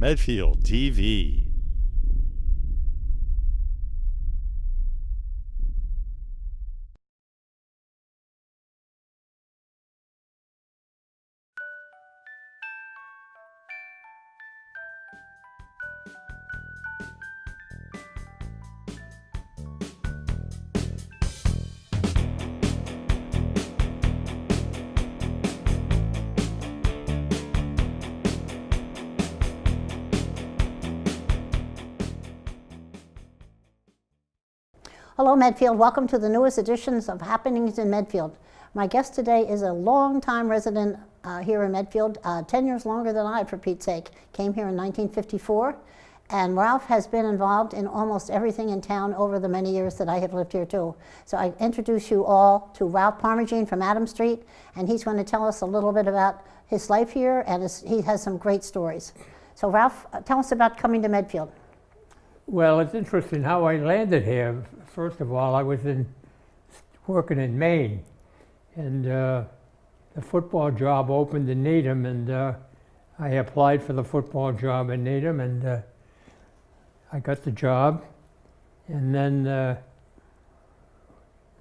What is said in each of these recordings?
Medfield TV. Hello Medfield, welcome to the newest editions of Happenings in Medfield. My guest today is a long-time resident here in Medfield, 10 years longer than I, for Pete's sake. Came here in 1954, and Ralph has been involved in almost everything in town over the many years that I have lived here too. So I introduce you all to Ralph Parmigiane from Adam Street, and he's going to tell us a little bit about his life here, and he has some great stories. So Ralph, tell us about coming to Medfield. Well, it's interesting how I landed here. First of all, I was working in Maine, and the football job opened in Needham, and I applied for the football job in Needham, and I got the job. And then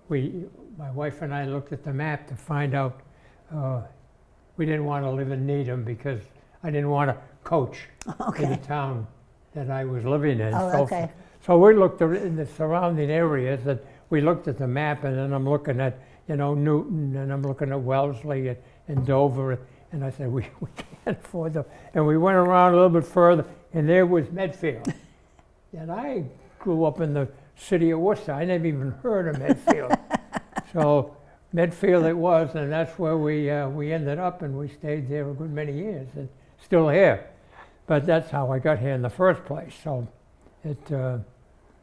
my wife and I looked at the map to find out we didn't want to live in Needham because I didn't want to coach in the town that I was living in. Oh, okay. So we looked in the surrounding areas, and we looked at the map, and then I'm looking at, Newton, and I'm looking at Wellesley and Dover, and I said, we can't afford them. And we went around a little bit further, and there was Medfield. And I grew up in the city of Worcester. I never even heard of Medfield. So Medfield it was, and that's where we ended up, and we stayed there a good many years, and still here. But that's how I got here in the first place. So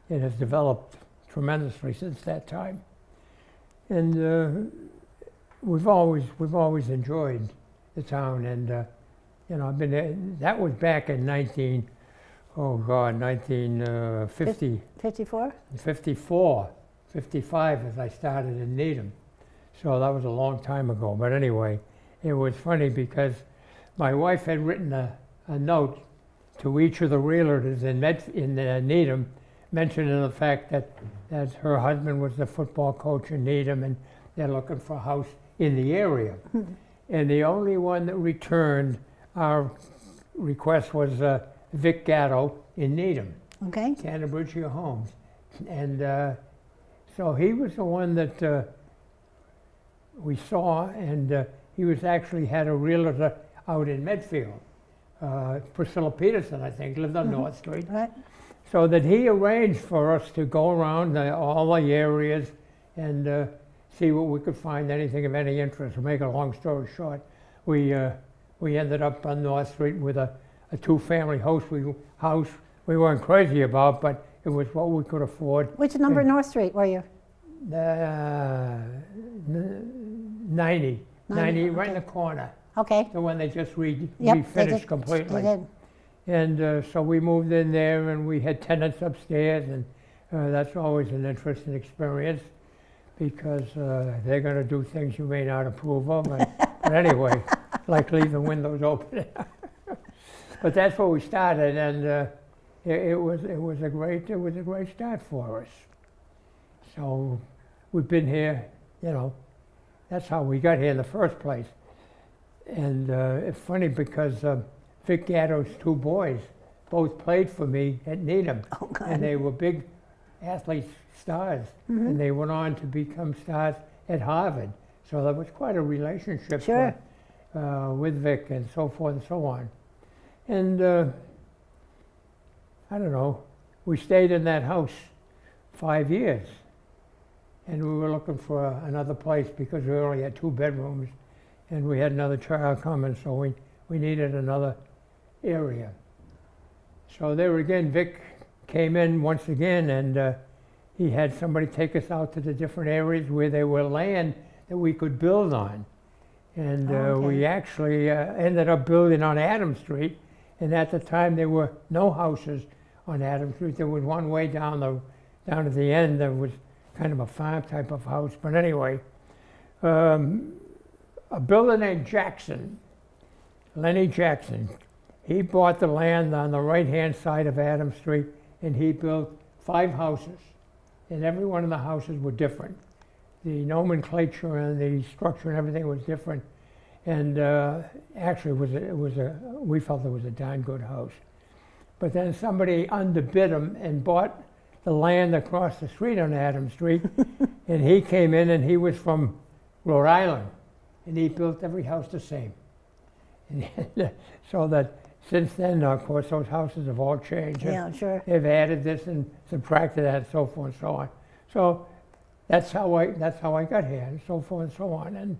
it has developed tremendously since that time, and we've always enjoyed the town. And I've been there. That was back in 1950. 54? 54, 55 as I started in Needham. So that was a long time ago. But anyway, it was funny because my wife had written a note to each of the realtors in Needham, mentioning the fact that her husband was the football coach in Needham, and they're looking for a house in the area. And the only one that returned our request was Vic Gatto in Needham, Okay. Canterbury Homes. And so he was the one that we saw, and he was actually had a realtor out in Medfield. Priscilla Peterson, I think, lived on North Street. Right. So that he arranged for us to go around all the areas and see what we could find, anything of any interest. To make a long story short, we ended up on North Street with a two-family house we weren't crazy about, but it was what we could afford. Which number North Street were you? 90, right okay. in the corner. Okay. The one they just Yep, refinished completely. They did. And so we moved in there, and we had tenants upstairs, and that's always an interesting experience because they're going to do things you may not approve of. But anyway, like leave the windows open. But that's where we started, and it was a great start for us. So we've been here, that's how we got here in the first place. And it's funny because Vic Gatto's two boys both played for me at Needham. Oh, God. And they were big athletes, stars. And they went on to become stars at Harvard. So there was quite a relationship Sure. with Vic and so forth and so on. And I don't know, we stayed in that house 5 years. And we were looking for another place because we only had 2 bedrooms. And we had another child coming, so we needed another area. So there again, Vic came in once again, and he had somebody take us out to the different areas where there were land that we could build on. And Okay. we actually ended up building on Adam Street, and at the time there were no houses on Adam Street. There was one way down at the end that was kind of a farm type of house, but anyway. A builder named Jackson, Lenny Jackson, He bought the land on the right-hand side of Adams Street, and he built 5 houses, and every one of the houses were different. The nomenclature and the structure and everything was different, and actually we felt it was a darn good house. But then somebody underbid him and bought the land across the street on Adams Street, and he came in, and he was from Rhode Island, and he built every house the same. And so that since then, of course, those houses have all changed. Yeah, sure. They've added this and subtracted that, and so forth and so on. So that's how I got here, and so forth and so on.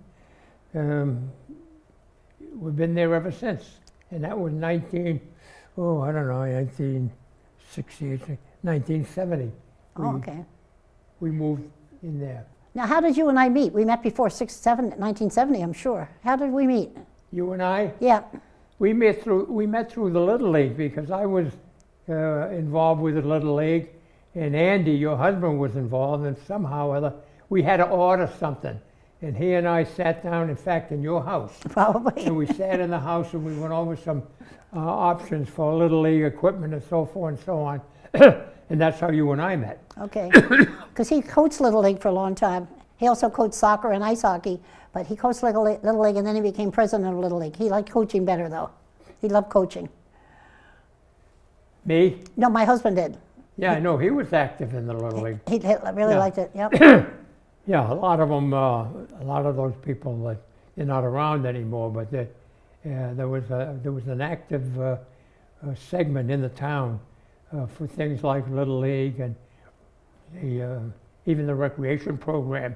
And we've been there ever since. And that was 1970. Oh, okay. We moved in there. Now, how did you and I meet? We met before 1970, I'm sure. How did we meet? You and I? Yeah. We met through the Little League, because I was involved with the Little League, and Andy, your husband, was involved, and somehow or other we had to order something. And he and I sat down, in fact, in your house. Probably. And we sat in the house and we went over some options for Little League equipment and so forth and so on. And that's how you and I met. Okay. Because he coached Little League for a long time. He also coached soccer and ice hockey, but he coached Little League, and then he became president of Little League. He liked coaching better, though. He loved coaching. Me? No, my husband did. Yeah, I know. He was active in the Little League. He really liked it, yep. Yeah, a lot of them, a lot of those people, they're not around anymore, but there was an active segment in the town for things like Little League, and even the recreation program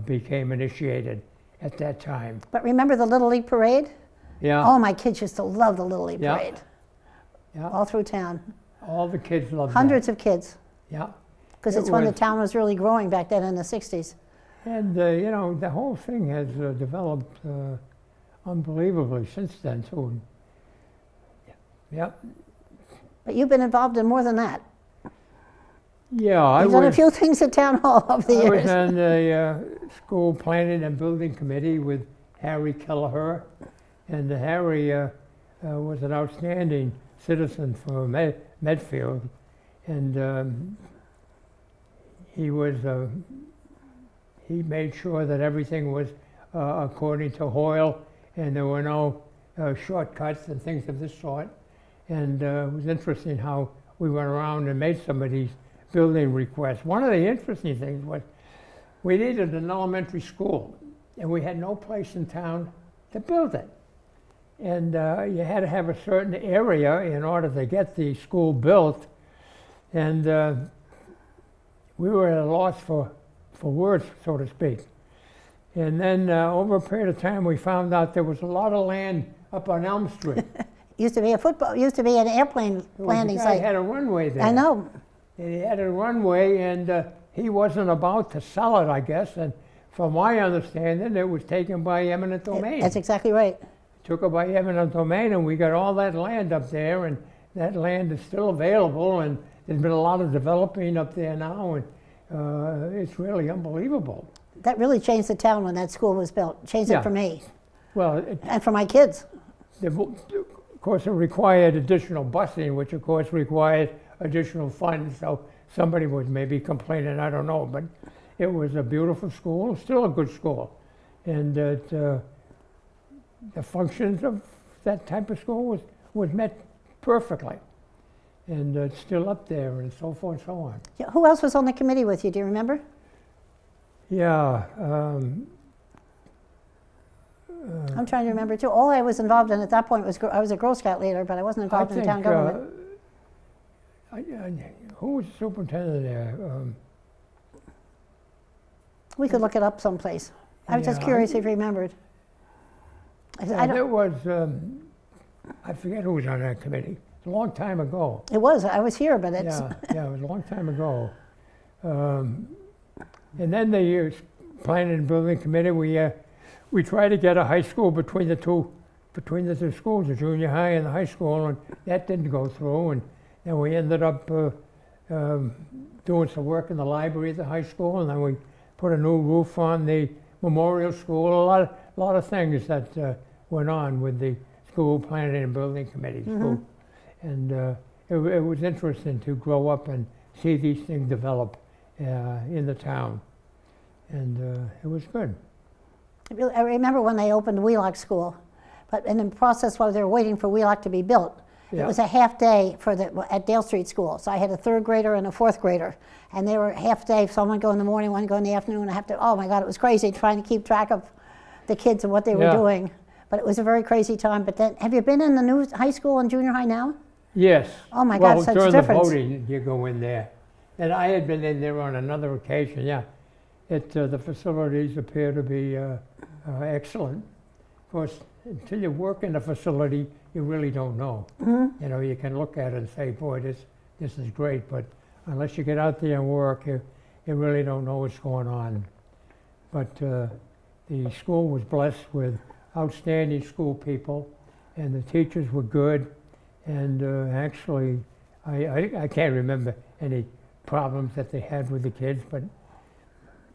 became initiated at that time. But remember the Little League parade? Yeah. Oh, my kids used to love the Little League Yeah. parade. Yeah. All through town. All the kids loved Hundreds of kids. that. Yeah. Because It it's when the was. town was really growing back then in the 60s. And, you know, the whole thing has developed unbelievably since then, too. Yeah. But you've been involved in more than that. Yeah, You've done a few things at town hall over the I was years. on the school planning and building committee with Harry Kelleher, and Harry was an outstanding citizen for Medfield, and he made sure that everything was according to Hoyle, and there were no shortcuts and things of this sort. And it was interesting how we went around and made some of these building requests. One of the interesting things was we needed an elementary school, and we had no place in town to build it. And you had to have a certain area in order to get the school built. And we were at a loss for words, so to speak. And then over a period of time, we found out there was a lot of land up on Elm Street. Used to be an airplane landing The guy site. had a runway there. I know. And he had a runway, and he wasn't about to sell it, I guess. And from my understanding, it was taken by eminent domain. That's exactly right. Took it by eminent domain, and we got all that land up there, and that land is still available, and there's been a lot of developing up there now, and it's really unbelievable. That really changed the town when that school was built. Changed Yeah. it for me Well, and for my kids. of course, it required additional busing, which of course required additional funds, so somebody was maybe complaining, I don't know, but it was a beautiful school, still a good school, and the functions of that type of school was met perfectly, and it's still up there, and so forth and so on. Yeah, who else was on the committee with you? Do you remember? Yeah, I'm trying to remember too. All I was involved in at that point was I was a Girl Scout leader, but I wasn't I involved in think, town government. who was the superintendent there? We could look it up someplace. I was just Yeah, curious if you remembered. I don't, There was, I forget who was on that committee. It's a long time ago. it was. I was here, but it's. Yeah, it was a long time ago. And then the planning and building committee, we tried to get a high school between the two schools, the junior high and the high school, and that didn't go through. And then we ended up doing some work in the library at the high school, and then we put a new roof on the memorial school. A lot of things that went on with the school planning and building committee school. And it was interesting to grow up and see these things develop in the town. And it was good. I remember when they opened Wheelock School, but in the process while they were waiting for Wheelock to be built, Yeah. it was a half day at Dale Street School. So I had a third grader and a fourth grader, and they were half day. Someone go in the morning, one go in the afternoon. I have to. Oh my God, it was crazy trying to keep track of the kids and what they were Yeah. doing. But it was a very crazy time. But then, have you been in the new high school and junior high now? Yes. Oh my God, well, such during difference. the voting, you go in there. And I had been in there on another occasion, yeah. The facilities appear to be excellent. Of course, until you work in the facility, you really don't know. You know, you can look at it and say, boy, this is great, but unless you get out there and work, you really don't know what's going on. But the school was blessed with outstanding school people, and the teachers were good, and actually, I can't remember any problems that they had with the kids, but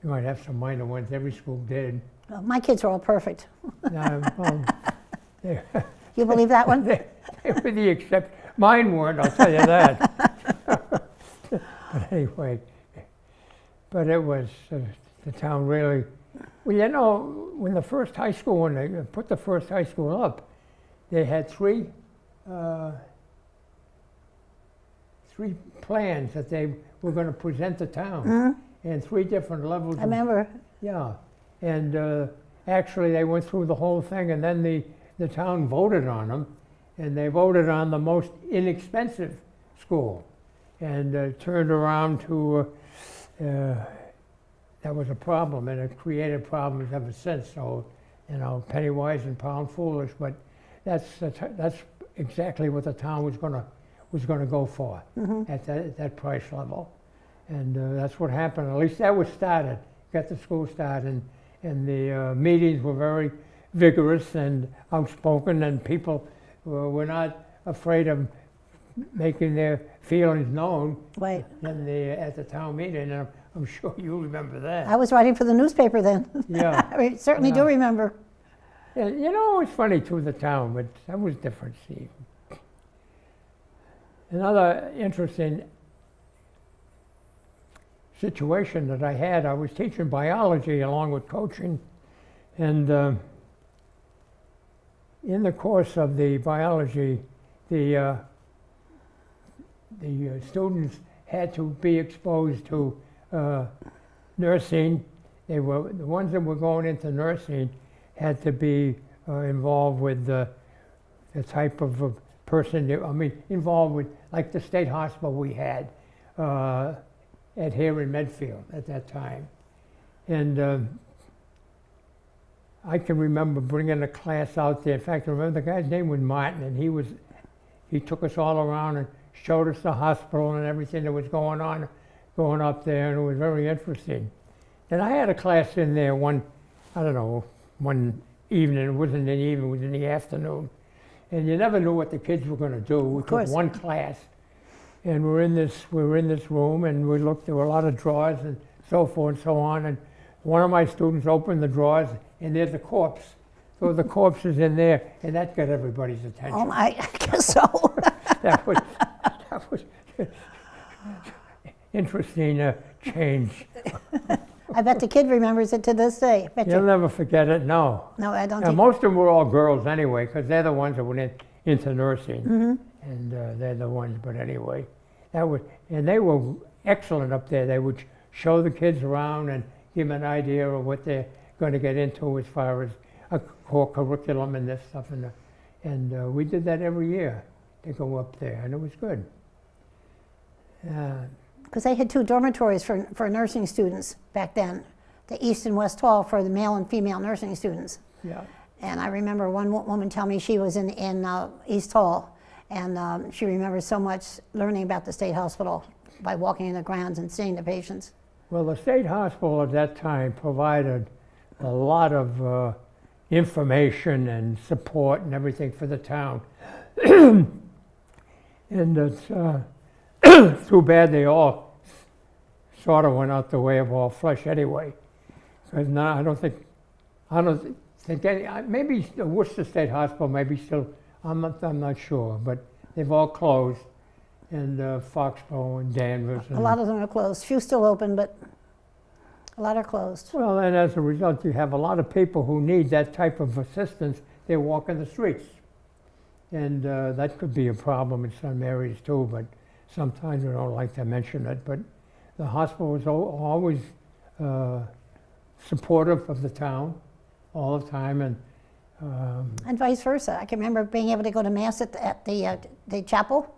you might have some minor ones. Every school did. Oh, my kids are all perfect. Well, they You believe that one? they were the exception. Mine weren't, I'll tell you that. But anyway, but it was, the town really, well, you know, when they put the first high school up, they had three plans that they were going to present the town in 3 different levels. I remember. Yeah, and actually they went through the whole thing, and then the town voted on them, and they voted on the most inexpensive school, and turned around to, that was a problem, and it created problems ever since. So, you know, penny wise and pound foolish, but that's exactly what the town was gonna go for at that price level, and that's what happened. At least that was started, got the school started, and the meetings were very vigorous and outspoken, and people were not afraid of making their feelings known Right. at the town meeting, and I'm sure you remember that. I was writing for the newspaper then. Yeah. I certainly do Yeah. remember. Yeah, you know, it's funny too, the town, but that was different, Steve. Another interesting situation that I had, I was teaching biology along with coaching, and in the course of the biology, the students had to be exposed to nursing. The ones that were going into nursing had to be involved with the type of person, involved with, like the state hospital we had here in Medfield at that time. And I can remember bringing a class out there. In fact, I remember the guy's name was Martin, and he took us all around and showed us the hospital and everything that was going on, going up there, and it was very interesting. And I had a class in there one evening. It wasn't in the evening, it was in the afternoon. And you never knew what the kids were going to do. We took one class, and we were in this room, and we looked. There were a lot of drawers and so forth and so on. And one of my students opened the drawers, and there's a corpse. So the corpse is in there, and that got everybody's attention. Oh my, I guess so. That was interesting change. I bet the kid remembers it to this day. Bet You'll you. never forget it. No. No, I don't Now, think. most of them were all girls anyway, because they're the ones that went into nursing, and they're the ones. But anyway, and they were excellent up there. They would show the kids around and give them an idea of what they're going to get into as far as a core curriculum and this stuff, and we did that every year to go up there, and it was good. Because they had 2 dormitories for nursing students back then, the East and West Hall for the male and female nursing students. Yeah. And I remember one woman tell me she was in East Hall, and she remembers so much learning about the state hospital by walking in the grounds and seeing the patients. Well, the state hospital at that time provided a lot of information and support and everything for the town. And it's too bad they all sort of went out the way of all flesh anyway. Because now I don't think any, maybe the Worcester State Hospital maybe still I'm not sure, but they've all closed, and Foxborough and Danvers. A lot of them are closed. Few still open, but a lot are closed. Well, and as a result, you have a lot of people who need that type of assistance. They're walking the streets. And that could be a problem in some areas too, but sometimes we don't like to mention it. But the hospital is always supportive of the town all the time, and vice versa. I can remember being able to go to Mass at the chapel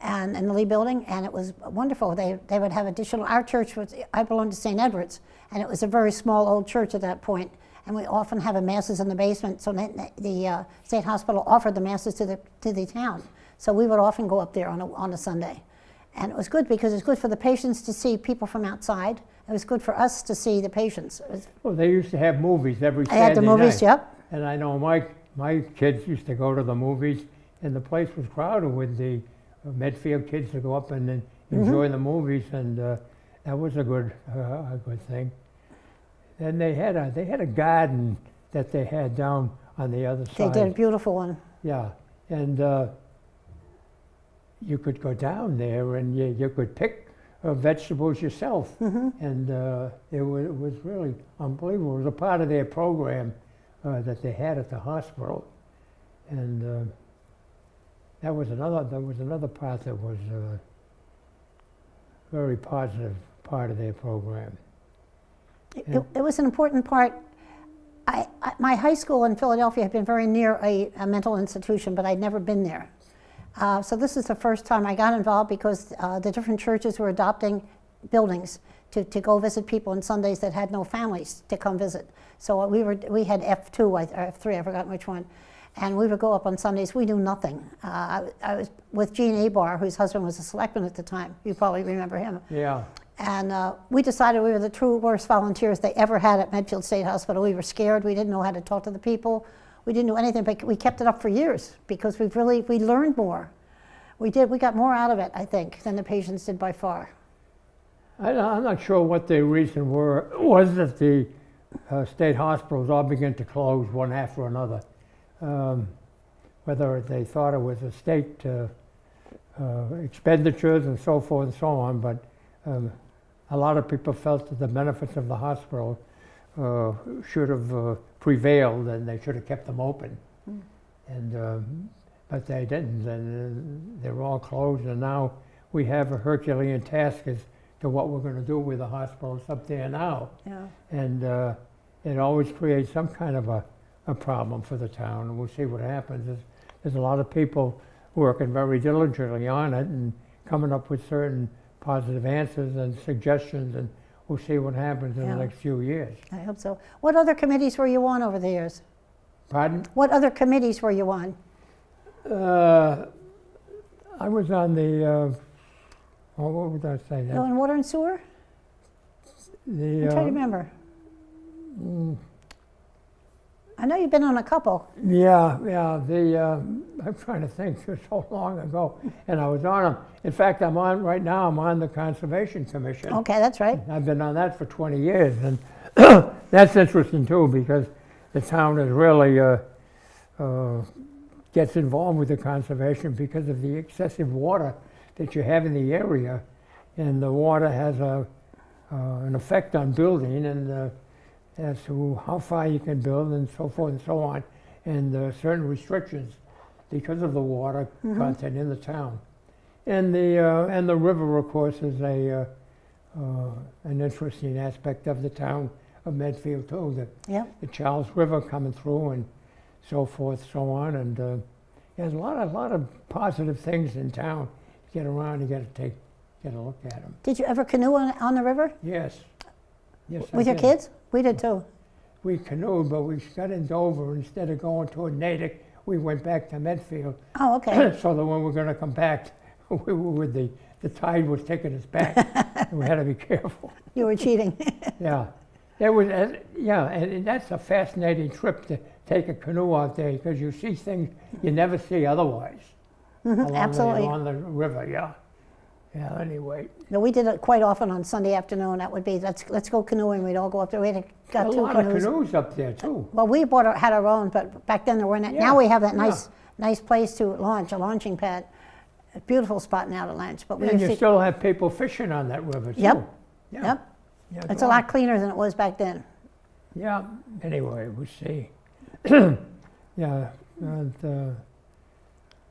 and in the Lee Building, and it was wonderful. They would have additional, our church was, I belonged to St. Edward's, and it was a very small old church at that point, and we often have masses in the basement, so the state hospital offered the masses to the town. So we would often go up there on a Sunday. And it was good because it's good for the patients to see people from outside. It was good for us to see the patients. Well, they used to have movies every Saturday I had the movies, night. yep. And I know my kids used to go to the movies, and the place was crowded with the Medfield kids to go up and enjoy the movies, and that was a good thing. Then they had a garden that they had down on the other side. They did a beautiful one. Yeah, and you could go down there and you could pick vegetables yourself, and it was really unbelievable. It was a part of their program that they had at the hospital, and that was another part that was a very positive part of their program. It was an important part. My high school in Philadelphia had been very near a mental institution, but I'd never been there. So this is the first time I got involved because the different churches were adopting buildings to go visit people on Sundays that had no families to come visit. So we had F2 or F3, I forgot which one, and we would go up on Sundays. We knew nothing. I was with Gene Abar, whose husband was a selectman at the time. You probably remember him. Yeah. And we decided we were the true worst volunteers they ever had at Medfield State Hospital. We were scared. We didn't know how to talk to the people. We didn't do anything, but we kept it up for years because we learned more. We got more out of it, I think, than the patients did by far. I'm not sure what the reason was that the state hospitals all began to close one after another. Whether they thought it was a state expenditures and so forth and so on, but a lot of people felt that the benefits of the hospital should have prevailed, and they should have kept them open. And but they didn't, and they're all closed, and now we have a Herculean task as to what we're going to do with the hospitals up there now. Yeah. And it always creates some kind of a problem for the town, and we'll see what happens. There's a lot of people working very diligently on it and coming up with certain positive answers and suggestions, and we'll see what happens in the next few years. I hope so. What other committees were you on over the years? Pardon? What other committees were you on? I was on the, what would I say? Oh, in water and sewer? The, I'm trying to remember. I know you've been on a couple. Yeah, I'm trying to think, it was so long ago, and I was on them. In fact, I'm on the Conservation Commission. Okay, that's right. I've been on that for 20 years, and that's interesting too, because the town is really gets involved with the conservation because of the excessive water that you have in the area, and the water has an effect on building, and as to how far you can build and so forth and so on, and certain restrictions because of the water content in the town. And the river, of course, is an interesting aspect of the town of Medfield too. The Charles River coming through and so forth, so on, and there's a lot of positive things in town. You get around, you got to get a look at them. Did you ever canoe on the river? Yes. Yes, with your kids? We did too. We canoed, but we got in Dover. Instead of going toward Natick, we went back to Medfield. Oh, okay. So that when we're going to come back, we were with the tide was taking us back. And we had to be careful. You were cheating. Yeah. It was, and that's a fascinating trip to take a canoe out there because you see things you never see otherwise. Absolutely. Along the river, yeah. Yeah, anyway. No, we did it quite often on Sunday afternoon. That would be, let's go canoeing. We'd all go up there. We got a two lot canoes. of canoes up there, too. Well, we had our own, but back then there weren't. Now we have that nice nice place to launch, a launching pad. A beautiful spot now to launch. But And you still have people fishing on that river, too. Yep. Yeah. Yep. Yeah, It's go a on. lot cleaner than it was back then. Yeah, anyway, we'll see. Yeah, and,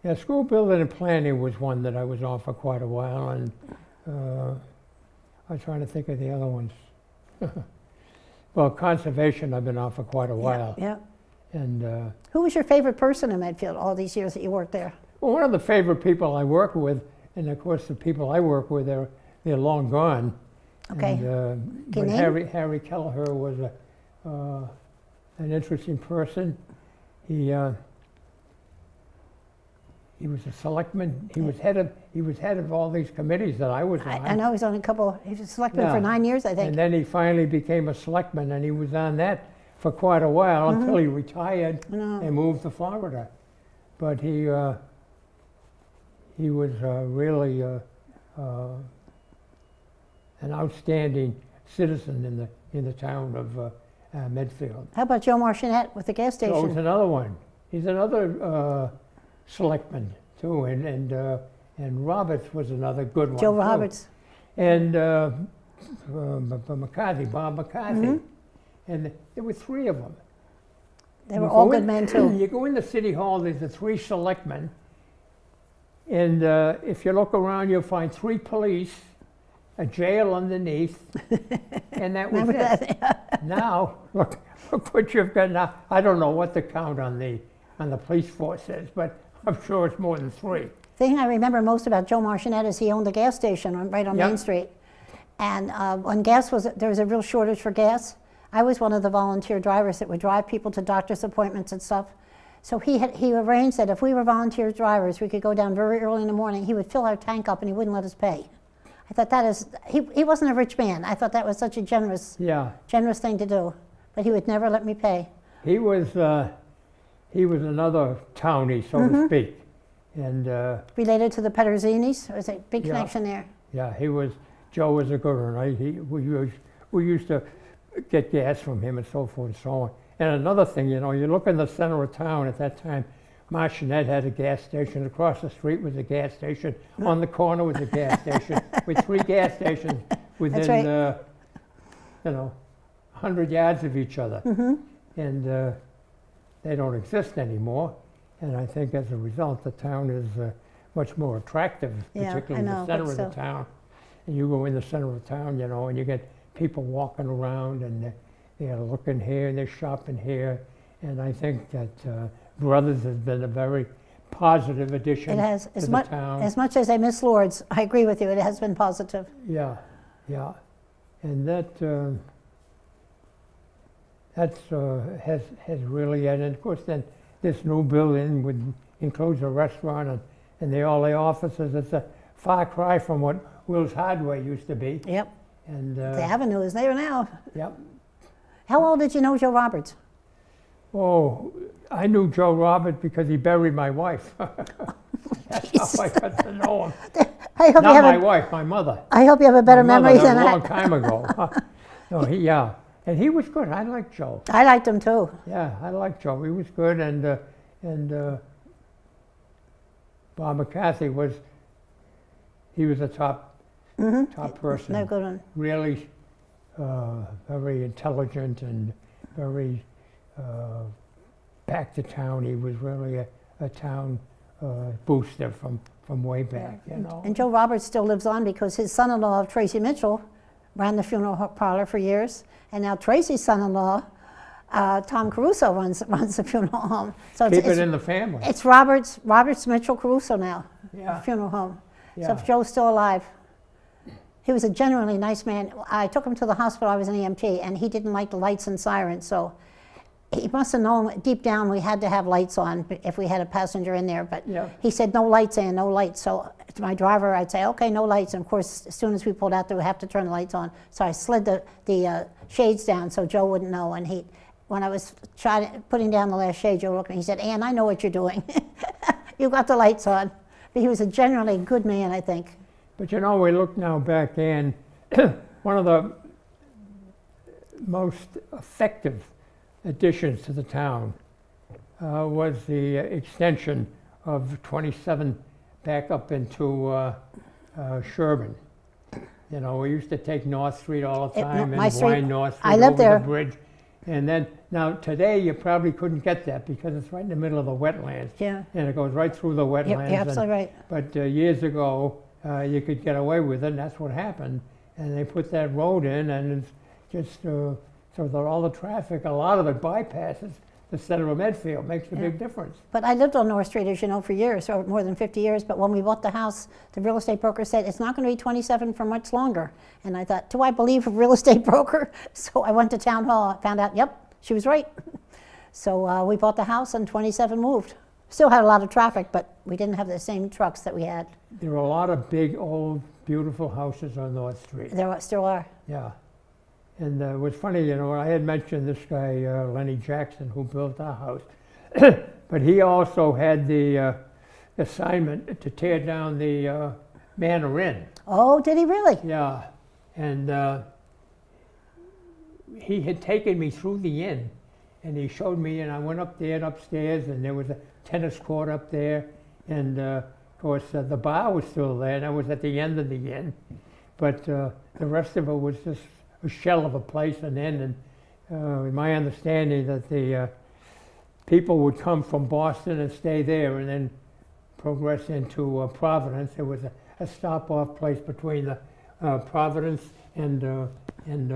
yeah, school building and planning was one that I was on for quite a while, and I'm trying to think of the other ones. Well, conservation I've been on for quite a while. Yeah. And Who was your favorite person in Medfield all these years that you worked there? well, one of the favorite people I work with, and of course the people I work with, they're long gone. Okay. And, Can but you name? Harry Kelleher was an interesting person. He was a selectman. He was head of all these committees that I was on. I know he's on a couple, he was selectman Yeah. for 9 years, I think. And then he finally became a selectman, and he was on that for quite a while until he retired I know. and moved to Florida. But he was really an outstanding citizen in the town of Medfield. How about Joe Marchionette with the gas So he's station? another one. He's another selectman too, and Roberts was another good one. Joe too. Roberts. And McCarthy, Bob McCarthy. Mm-hmm. And there were three of them. They were all good men too. You go into City Hall, there's the three selectmen. And if you look around, you'll find three police, a jail underneath, and that was Remember it. that? Now, look what you've got now. I don't know what the count on the police force is, but I'm sure it's more than three. Thing I remember most about Joe Marchionette is he owned a gas station right on Yep. Main Street. And when there was a real shortage for gas. I was one of the volunteer drivers that would drive people to doctor's appointments and stuff. So he arranged that if we were volunteer drivers, we could go down very early in the morning. He would fill our tank up and he wouldn't let us pay. I thought that is, he wasn't a rich man. I thought that was such a generous thing to do. But he would never let me pay. He was another townie, so to speak. And Related to the Petterzinis, there was a big Yeah. connection there. yeah, Joe was a good one. We used to get gas from him and so forth and so on. And another thing, you look in the center of town at that time, Marchionette had a gas station. Across the street was a gas station. On the corner was a gas station. With three gas stations within, right. 100 yards of each other. And they don't exist anymore. And I think as a result, the town is much more attractive, Yeah, particularly I in know, the center but of the still. town. And you go in the center of town, and you get people walking around and they're looking here and they're shopping here. And I think that Brothers has been a very positive addition It has, to the town. as much as I miss Lords, I agree with you, it has been positive. Yeah, yeah. And that has really, and of course then this new building includes a restaurant and all the offices. It's a far cry from what Will's Hardware used to be. Yep, And the Avenue is there now. yep. How well did you know Joe Roberts? Oh, I knew Joe Robert because he buried my wife. That's how I got to know him. I hope you Not have my a, wife, my mother. I hope you have a better My memory mother, than a long I. time ago. No, and he was good. I liked Joe. I liked him too. Yeah, I liked Joe. He was good, and Bob McCarthy was a top person. No good one. Really very intelligent and very back to town. He was really a town booster from way back, And Joe Roberts still lives on because his son-in-law, Tracy Mitchell, ran the funeral parlor for years. And now Tracy's son-in-law, Tom Caruso, runs the funeral home. So Keep it in the family. It's Roberts Mitchell Caruso now, Yeah. the funeral home. So Yeah. if Joe's still alive. He was a genuinely nice man. I took him to the hospital, I was an EMT, and he didn't like the lights and sirens, so he must have known deep down we had to have lights on if we had a passenger in there, but Yeah. he said no lights in, no lights. So to my driver, I'd say, okay, no lights. And of course, as soon as we pulled out, they would have to turn the lights on. So I slid the shades down so Joe wouldn't know. And when I was putting down the last shade, Joe looked at me, he said, Ann, I know what you're doing. You got the lights on. But he was a generally good man, I think. But we look now back, and one of the most effective additions to the town was the extension of 27 back up into Sherburne. You know, we used to take North Street all the time my and street- wind North Street I lived over there. the bridge. And then, now today you probably couldn't get that because it's right in the middle of the wetlands. Yeah. And it goes right through the You're wetlands. absolutely right. But years ago, you could get away with it, and that's what happened. And they put that road in, and it's just so that all the traffic, a lot of it bypasses the center of Medfield, makes a Yeah. big difference. But I lived on North Street, as you know, for years, or more than 50 years. But when we bought the house, the real estate broker said, it's not going to be 27 for much longer. And I thought, do I believe a real estate broker? So I went to town hall, found out, yep, she was right. So we bought the house and 27 moved. Still had a lot of traffic, but we didn't have the same trucks that we had. There are a lot of big, old, beautiful houses on North Street. There still are. Yeah. And it was funny, you know, I had mentioned this guy, Lenny Jackson, who built our house. But he also had the assignment to tear down the Manor Inn. Oh, did he really? Yeah. And he had taken me through the inn, and he showed me, and I went up there and upstairs, and there was a tennis court up there. And of course, the bar was still there, and I was at the end of the inn. But the rest of it was just a shell of a place, and then, and my understanding that the people would come from Boston and stay there, and then progress into Providence. There was a stop-off place between the Providence and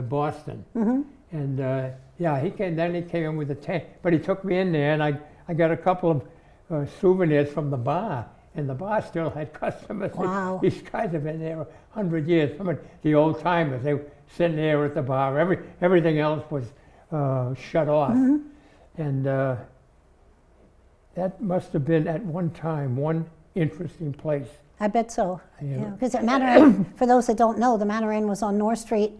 Boston. Mm-hmm. And yeah, he came in with a tent, but he took me in there, and I got a couple of souvenirs from the bar. And the bar still had customers. Wow. These guys have been there 100 years. Some of the old timers, they were sitting there at the bar. Everything else was shut off. Mm-hmm. And that must have been at one time one interesting place. I bet so. Yeah. Yeah, because the Manor Inn, for those that don't know, the Manor Inn was on North Street,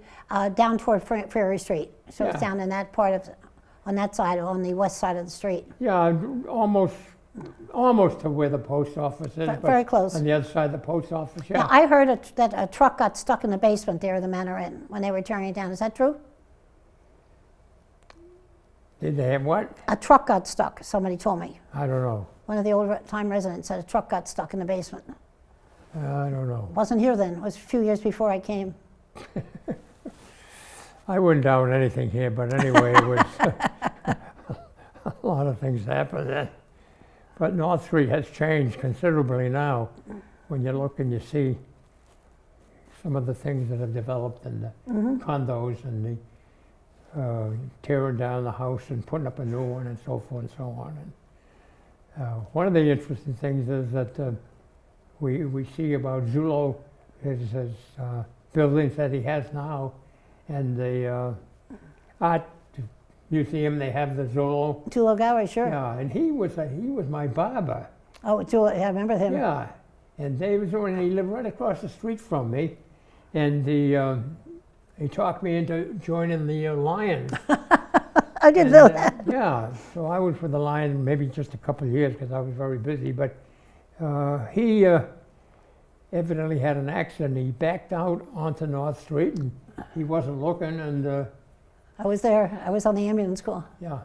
down toward Ferry Street. So it's Yeah. down in that part of, on that side, on the west side of the street. Yeah, almost to where the post office is. but Very close. On the other side of the post office, yeah. Now, I heard that a truck got stuck in the basement there of the Manor Inn when they were tearing it down. Is that true? Did they have what? A truck got stuck, somebody told me. I don't know. One of the old-time residents said a truck got stuck in the basement. I don't know. Wasn't here then. It was a few years before I came. I wouldn't doubt anything here, but anyway, it was a lot of things happened then. But North Street has changed considerably now. When you look and you see some of the things that have developed in the condos and the tearing down the house and putting up a new one and so forth and so on. And one of the interesting things is that we see about Zulo, his buildings that he has now, and the art museum, they have the Zulo. Tulo Gallery, sure. Yeah, and he was my barber. Oh, Tulo, yeah, I remember him. Yeah, and he lived right across the street from me, and he talked me into joining the Lions. I didn't know that. Yeah, so I was with the Lions maybe just a couple of years because I was very busy, but he evidently had an accident. He backed out onto North Street, and he wasn't looking, and I was there. I was on the ambulance call. yeah,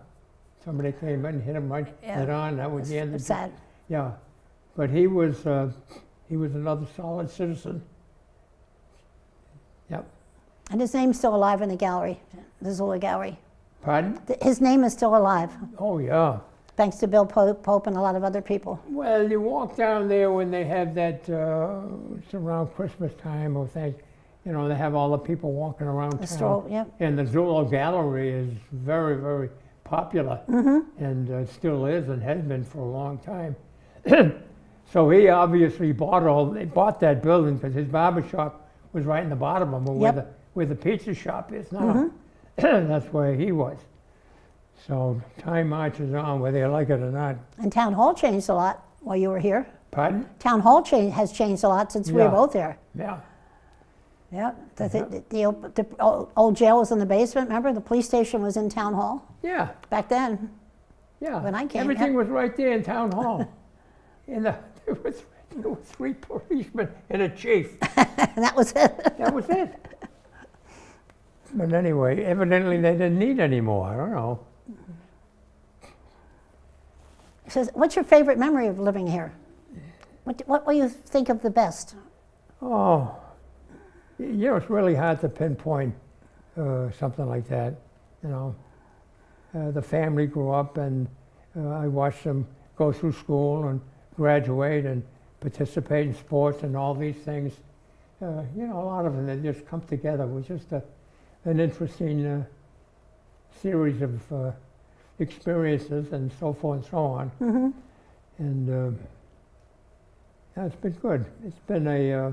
somebody came in and hit him right Yeah. head on. That was the end of It's it. sad. Yeah, but he was another solid citizen. Yep. And his name's still alive in the gallery, the Zula Gallery. Pardon? His name is still alive, Oh, yeah. thanks to Bill Pope and a lot of other people. Well, you walk down there when they have that, it's around Christmas time or things, you know, they have all the people walking around The town. stroll, yeah. And the Zulo Gallery is very, very popular, and still is and has been for a long time. So he obviously bought that building because his barber shop was right in the bottom of it, Yep. where the pizza shop is now. That's where he was. So time marches on, whether you like it or not. And Town Hall changed a lot while you were here. Pardon? Town Hall has changed a lot since we were Yeah. both there. Yeah. Yeah, the old jail was in the basement, remember? The police station was in Town Hall Yeah. back then. Yeah. When I came, Everything yeah. was right there in Town Hall. And there were 3 policemen and a chief. And that was it. That was it. But anyway, evidently they didn't need any more. I don't know. Says, what's your favorite memory of living here? What will you think of the best? Oh, it's really hard to pinpoint something like that, you know. The family grew up, and I watched them go through school and graduate and participate in sports and all these things. A lot of them, they just come together. It was just an interesting series of experiences and so forth and so on. Mm-hmm. And yeah, it's been good. It's been a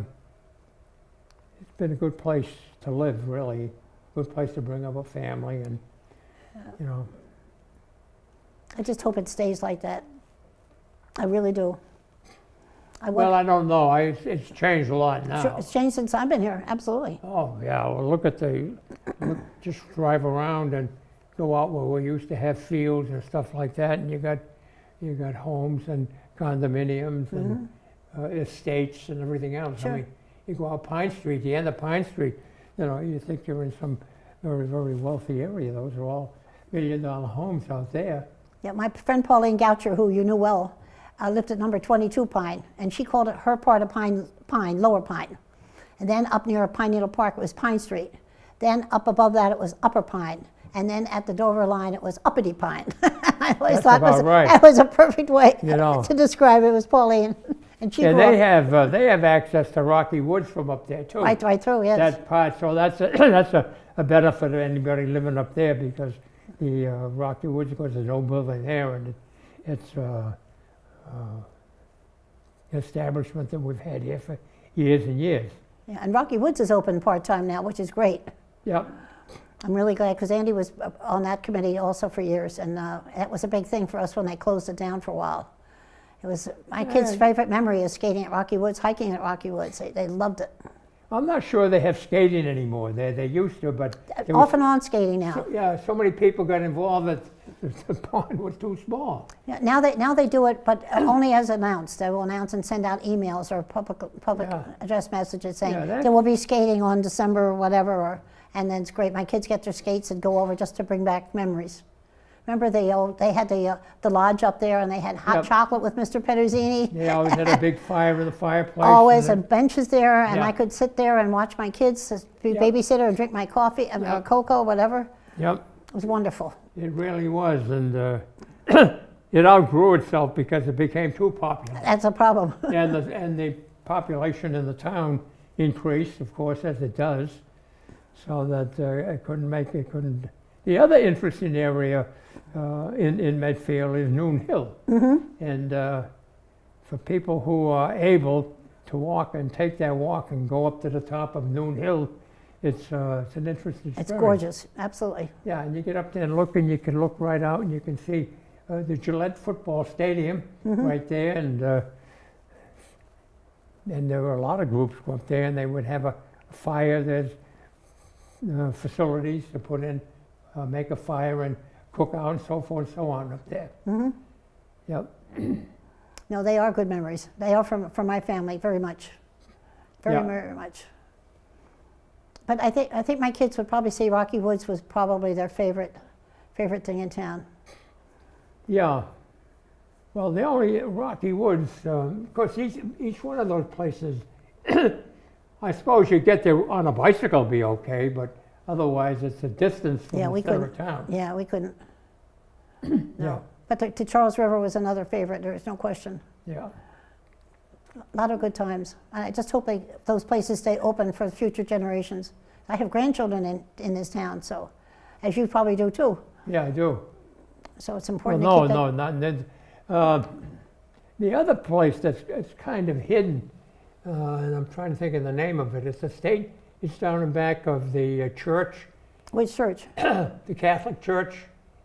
good place to live, really. Good place to bring up a family, and I just hope it stays like that. I really do. Well, I don't know. It's changed a lot now. Sure, it's changed since I've been here, absolutely. Oh yeah. Well, just drive around and go out where we used to have fields and stuff like that, and you got homes and condominiums and estates and everything else. Sure. I mean, you go out Pine Street, the end of Pine Street, you think you're in some very, very wealthy area. Those are all million-dollar homes out there. Yeah, my friend Pauline Goucher, who you knew well, lived at number 22 Pine, and she called it her part of Pine, Lower Pine. And then up near Pine Needle Park, it was Pine Street. Then up above that, it was Upper Pine. And then at the Dover line, it was Uppity Pine. I always thought that was a perfect way to describe it. It was Pauline. And she they have access to Rocky Woods from up there too. Right through, yes. That part, so that's a benefit of anybody living up there, because the Rocky Woods, of course, there's no building there, and it's establishment that we've had here for years and years. Yeah, and Rocky Woods is open part-time now, which is great. Yep. I'm really glad, because Andy was on that committee also for years, and that was a big thing for us when they closed it down for a while. It was my kids' favorite memory is skating at Rocky Woods, hiking at Rocky Woods. They loved it. I'm not sure they have skating anymore. They used to, but off and on skating now. So many people got involved that the pond was too small. Yeah, now they do it, but only as announced. They will announce and send out emails or public address messages saying there will be skating on December or whatever, and then it's great. My kids get their skates and go over just to bring back memories. Remember they had the lodge up there, and they had hot chocolate with Mr. Pederzini. They always had a big fire in the fireplace. Always, and benches there, and I could sit there and watch my kids, be babysitter, and drink my coffee, or cocoa, whatever. Yep. It was wonderful. It really was, and it outgrew itself because it became too popular. That's a problem. and the population in the town increased, of course, as it does, so that I couldn't. The other interesting area in Medfield is Noon Hill. Mm-hmm. And for people who are able to walk and take that walk and go up to the top of Noon Hill, it's an interesting experience. It's gorgeous, absolutely. Yeah, and you get up there and look, and you can look right out, and you can see the Gillette football stadium right there, and there were a lot of groups go up there, and they would have a fire. There's facilities to put in, make a fire and cook out and so forth and so on up there. Mm-hmm. Yep. No, they are good memories. They are from my family, very much, very much. But I think my kids would probably say Rocky Woods was probably their favorite thing in town. Yeah. Well, the only Rocky Woods, of course, each one of those places, I suppose you get there on a bicycle, be okay, but otherwise it's a distance from the center of town. Yeah, we couldn't. No. Yeah. But the Charles River was another favorite. There is no question. Yeah. A lot of good times. I just hope those places stay open for future generations. I have grandchildren in this town, so as you probably do too. Yeah, I do. So it's important to keep that. Not the other place that's kind of hidden, and I'm trying to think of the name of it. It's down in back of the church. Which church? The Catholic church,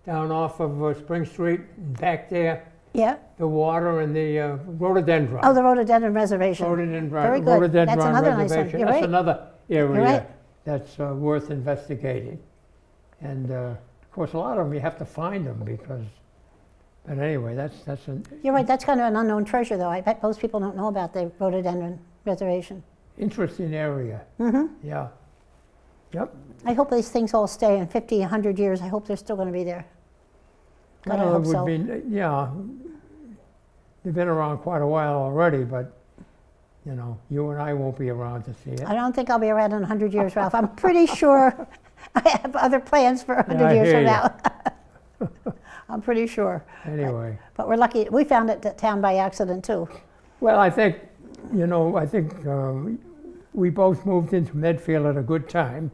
down off of Spring Street, back there. Yeah. The water and the rhododendron. Oh, the rhododendron reservation. Rhododendron. Very good. Rhododendron That's another reservation. nice one. You're That's right. another area You're right. that's worth investigating. And of course, a lot of them you have to find them because. But anyway, that's You're right. That's kind of an unknown treasure, though. I bet most people don't know about the rhododendron reservation. Interesting area. Mm-hmm. Yeah. Yep. I hope these things all stay in 50, 100 years. I hope they're still going to be there. God, I hope so. they've been around quite a while already, but, you know, you and I won't be around to see it. I don't think I'll be around in 100 years, Ralph. I'm pretty sure I have other plans for 100 I years hear from you. now. I'm pretty sure. Anyway. But we're lucky. We found it that town by accident, too. Well, I think, you know, we both moved into Medfield at a good time.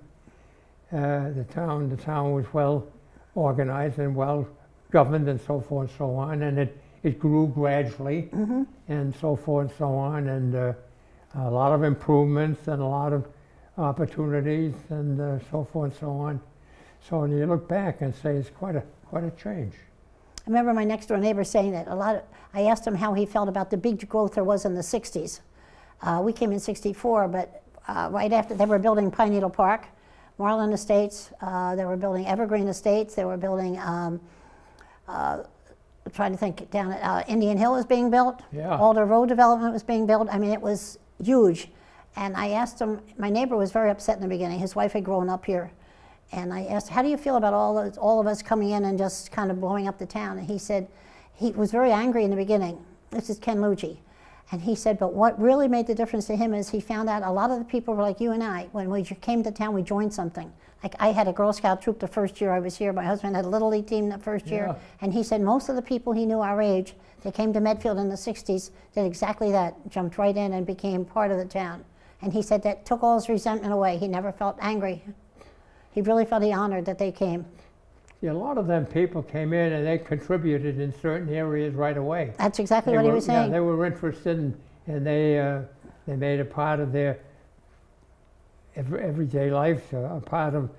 The town was well organized and well governed and so forth and so on, and it grew gradually and so forth and so on, and a lot of improvements and a lot of opportunities and so forth and so on. So when you look back and say it's quite a change. I remember my next door neighbor saying that I asked him how he felt about the big growth there was in the 60s. We came in 64, but right after they were building Pine Needle Park, Marlin Estates, they were building Evergreen Estates, they were building, trying to think, down at Indian Hill was being built. Yeah. Alder Road development was being built. I mean, it was huge. And I asked him, my neighbor was very upset in the beginning. His wife had grown up here. And I asked, how do you feel about all of us coming in and just kind of blowing up the town? And he said, he was very angry in the beginning. This is Ken Lucci. And he said, but what really made the difference to him is he found out a lot of the people were like you and I. When we came to town, we joined something. Like I had a Girl Scout troop the first year I was here. My husband had a Little League team the first year. And he said most of the people he knew our age, they came to Medfield in the 60s, did exactly that, jumped right in and became part of the town. And he said that took all his resentment away. He never felt angry. He really felt honored that they came. Yeah, a lot of them people came in and they contributed in certain areas right away. That's exactly what he was saying. Yeah, they were interested and they made a part of their everyday life, a part of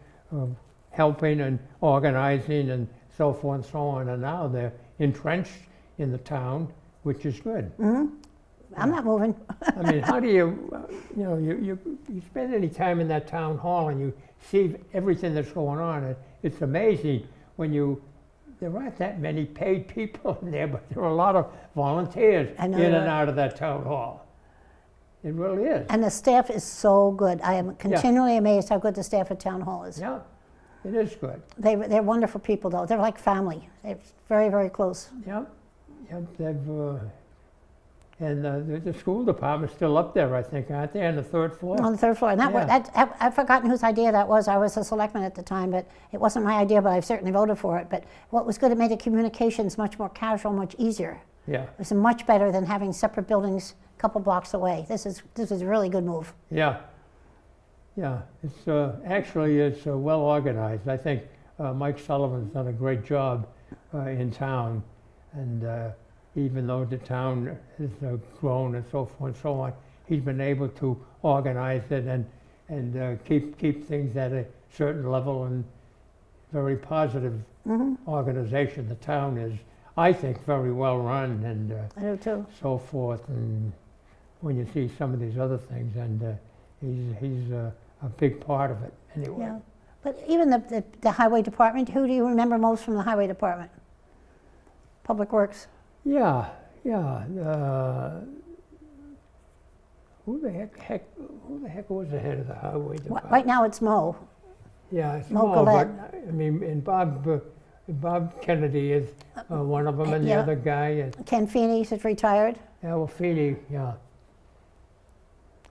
helping and organizing and so forth and so on. And now they're entrenched in the town, which is good. I'm not moving. I mean, how do you spend any time in that town hall and you see everything that's going on. It's amazing when there aren't that many paid people in there, but there are a lot of volunteers in and out of that town hall. It really is. And the staff is so good. I am continually amazed how good the staff at town hall is. Yeah, it is good. They're wonderful people, though. They're like family. They're very, very close. Yep, they've... And the school department's still up there, I think, aren't they, on the third floor? On the third floor. And I've forgotten whose idea that was. I was a selectman at the time, but it wasn't my idea, but I certainly voted for it. But what was good, it made the communications much more casual, much easier. Yeah. It was much better than having separate buildings a couple blocks away. This is a really good move. Yeah. Yeah. It's actually well organized. I think Mike Sullivan's done a great job in town, and even though the town has grown and so forth and so on, he's been able to organize it and keep things at a certain level and very positive organization. The town is, I think, very well run and I do too. so forth. And when you see some of these other things, and he's a big part of it anyway. Yeah, but even the highway department. Who do you remember most from the highway department? Public Works. Yeah. Who the heck was the head of the highway department? Right now it's Mo. Yeah, it's Mo Mo, but Collette. I mean, and Bob Kennedy is one of them, and the other guy. Ken Feeney is retired. Yeah, well, Feeney, yeah.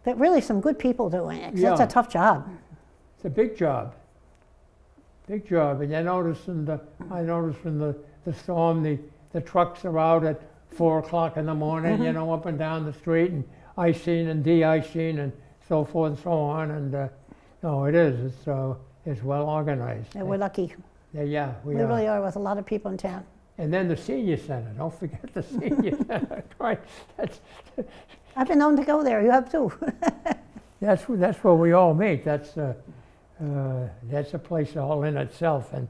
But really some good people doing it, 'cause Yeah. that's a tough job. It's a big job. Big job, and I noticed in the storm, the trucks are out at 4 o'clock in the morning, you know, up and down the street, and icing and de-icing and so forth and so on. And no, it's well organized. Yeah, we're lucky. Yeah, We really are with a lot of people in town. And then the senior center. Don't forget the senior center. Right? I've been known to go there. You have too. That's where we all meet. That's a place all in itself, and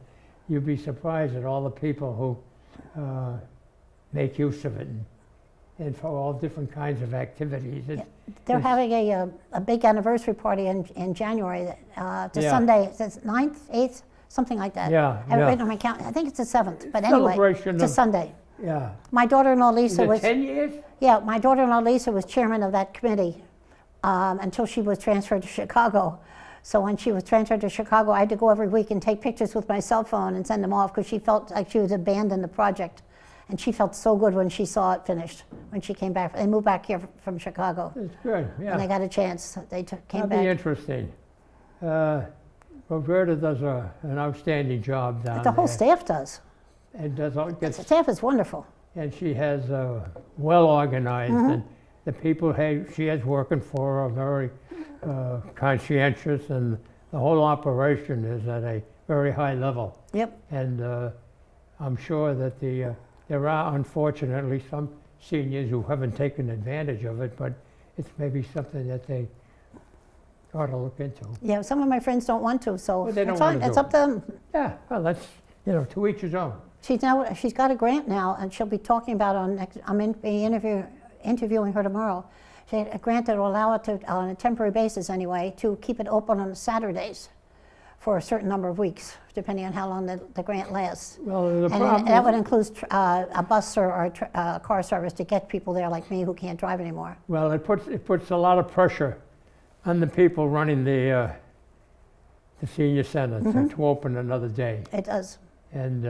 you'd be surprised at all the people who make use of it, and for all different kinds of activities. They're having a big anniversary party in January. Sunday. It's 9th, 8th, something like that. Yeah, I have it written on my calendar. I think it's the 7th, but anyway, Celebration it's a of- Sunday. Yeah. My daughter-in-law Lisa Is it was 10 years? Yeah, my daughter-in-law Lisa was chairman of that committee until she was transferred to Chicago. So when she was transferred to Chicago, I had to go every week and take pictures with my cell phone and send them off because she felt like she was abandoned the project. And she felt so good when she saw it finished, when she came back. They moved back here from Chicago. It's good, And they yeah. got a chance. They came That'll back. be interesting. Roberta does an outstanding job down The whole there. staff does. And does all, The gets, staff is wonderful. and she has well organized, and the people she has working for her are very conscientious, and the whole operation is at a very high level. Yep. And I'm sure that there are unfortunately some seniors who haven't taken advantage of it, but it's maybe something that they ought to look into. Yeah, some of my friends don't want to, so Well, they don't it's fine. wanna It's do up to them. Yeah, well, that's, to each his own. She's got a grant now, and she'll be talking about interviewing her tomorrow. She had a grant that will allow her to, on a temporary basis anyway, to keep it open on Saturdays for a certain number of weeks, depending on how long the grant lasts. Well, the And problem, that would include a bus or a car service to get people there like me who can't drive anymore. well, it puts a lot of pressure on the people running the senior center to open another day. It does. And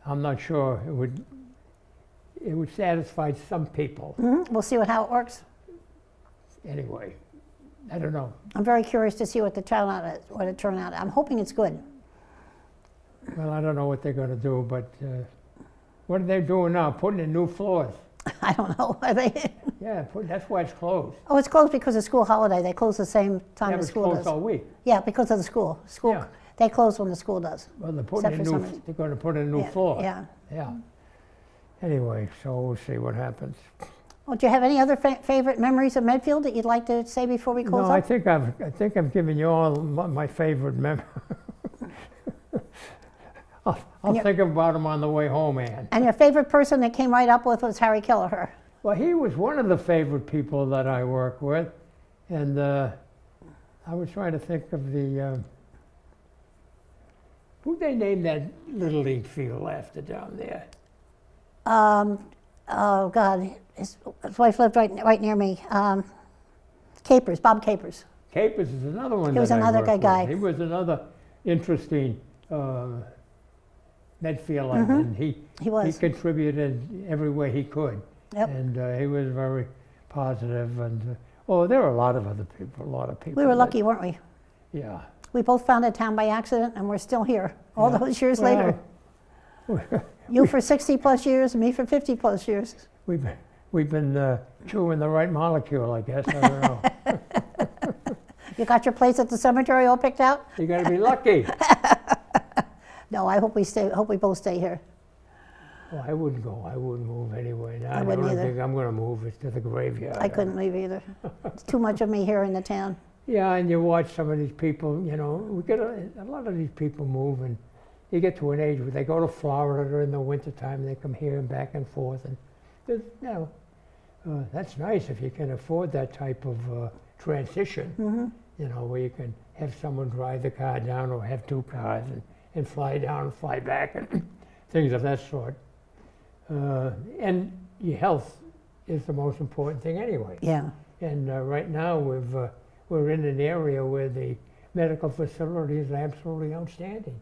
I'm not sure it would satisfy some people. We'll see how it works. Anyway, I don't know. I'm very curious to see what the turnout is, what it turned out. I'm hoping it's good. Well, I don't know what they're going to do, but what are they doing now? Putting in new floors? I don't know. Are they? Yeah, that's why it's closed. Oh, it's closed because of school holiday. They close the same time Yeah, but as it's school closed does. all week. Yeah, because of the school. Yeah. They close when the school does. Well, they're Except for summers. they're going to put in a new Yeah, floor. Yeah. Yeah. Anyway, so we'll see what happens. Well, do you have any other favorite memories of Medfield that you'd like to say before we close No, I up? think I've given you all my favorite memories. I'll think about them on the way home, Ann. And your favorite person that came right up with was Harry Kelleher. Well, he was one of the favorite people that I work with, and I was trying to think of the who'd they name that Little League field after down there? Oh God, his wife lived right near me. Capers, Bob Capers. Capers is another one. He was that I another worked good with. guy. He was another interesting Medfielder, and he was. contributed every way he could. Yep. And he was very positive, and there were a lot of other people, We were lucky, weren't we? Yeah. We both founded town by accident, and we're still here all Yeah. those years Well, later. You for 60 plus years, and me for 50 plus years. We've been chewing the right molecule, I guess. I don't know. You got your place at the cemetery all picked out? You got to be lucky. No, I hope we stay. Hope we both stay here. Oh, I wouldn't go. I wouldn't move anyway. I wouldn't don't either. think I'm going to move it to the graveyard. I couldn't leave either. It's too much of me here in the town. Yeah, and you watch some of these people. We get a lot of these people move, and you get to an age where they go to Florida during the wintertime, and they come here and back and forth, and that's nice if you can afford that type of transition. Where you can have someone drive the car down, or have two cars and fly down and fly back, and things of that sort. And your health is the most important thing anyway. Yeah. And right now we're in an area where the medical facility is absolutely outstanding.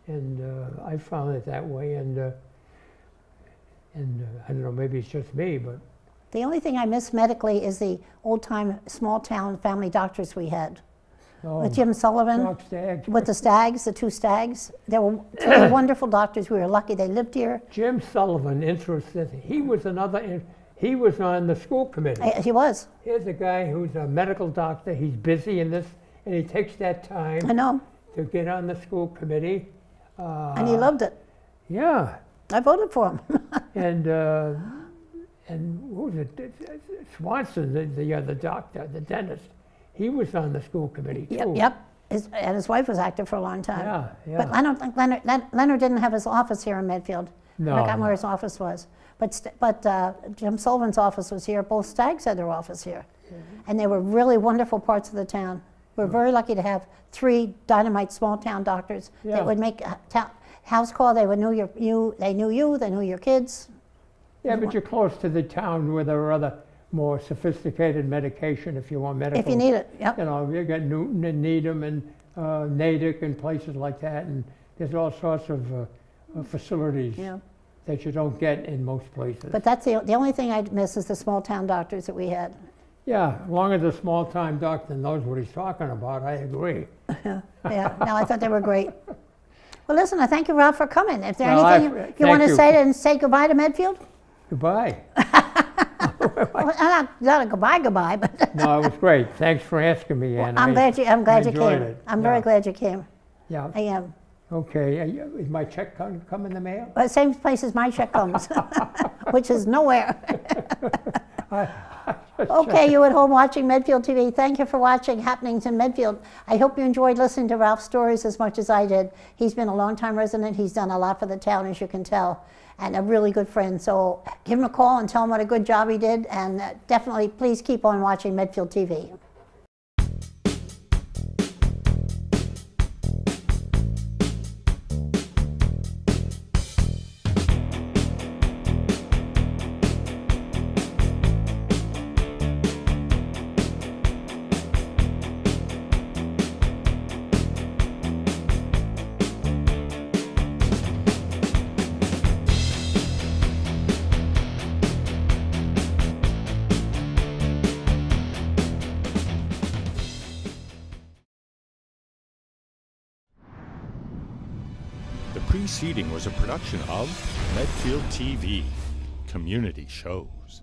And I found it that way. And I don't know, maybe it's just me, but The only thing I miss medically is the old-time, small-town family doctors we had. With Jim Sullivan, Doc Staggs. with the Staggs, the two Staggs. They were three wonderful doctors. We were lucky they lived here. Jim Sullivan, interested. He was he was on the school committee. He was. Here's a guy who's a medical doctor. He's busy in this, and he takes that I time know. to get on the school committee. And he loved it. Yeah. I voted for him. And what was it? Swanson, the other doctor, the dentist. He was on the school committee too. Yep. And his wife was active for a long time. Yeah, yeah. But I don't think Leonard didn't have his office here in Medfield. No. I forgot where his office was. But Jim Sullivan's office was here. Both Staggs had their office here. And they were really wonderful parts of the town. We were very lucky to have three dynamite small-town doctors that would make a house call. They would know they knew you, they knew your kids. Yeah, but you're close to the town where there are other more sophisticated medication if you want medical. If you need it, yep. You got Newton and Needham and Natick and places like that, and there's all sorts of facilities Yeah. that you don't get in most places. But that's the only thing I miss is the small town doctors that we had. Yeah, as long as the small-time doctor knows what he's talking about, I agree. Yeah, no, I thought they were great. Well, listen, I thank you, Ralph, for coming. Is there Well, anything you thank want to you. say and say goodbye to Medfield? Goodbye. Well, not a goodbye, but No, it was great. Thanks for asking me, Ann. I'm glad you enjoyed came. it. I'm very Yeah. glad you came. Yeah, I am. okay. Is my check come in the mail? Well, same place as my check comes, which is nowhere. Okay, you at home watching Medfield TV, thank you for watching Happenings in Medfield. I hope you enjoyed listening to Ralph's stories as much as I did. He's been a longtime resident. He's done a lot for the town, as you can tell, and a really good friend. So give him a call and tell him what a good job he did, and definitely please keep on watching Medfield TV. The preceding was a production of Medfield TV, Community Shows.